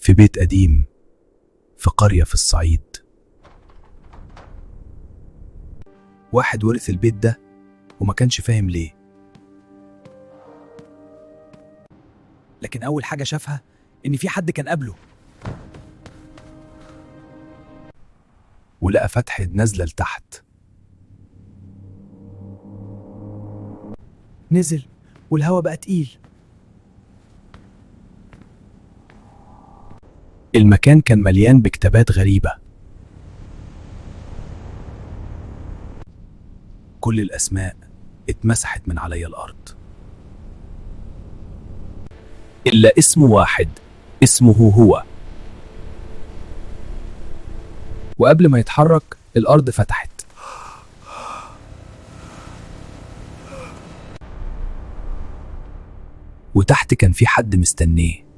في بيت قديم في قرية في الصعيد. واحد ورث البيت ده وما كانش فاهم ليه، لكن أول حاجة شافها إن في حد كان قبله، ولقى فتحة نازلة لتحت. نزل والهوا بقى تقيل. المكان كان مليان بكتابات غريبة، كل الأسماء اتمسحت من علي الأرض إلا اسم واحد، اسمه هو. وقبل ما يتحرك الأرض فتحت، وتحت كان في حد مستنيه.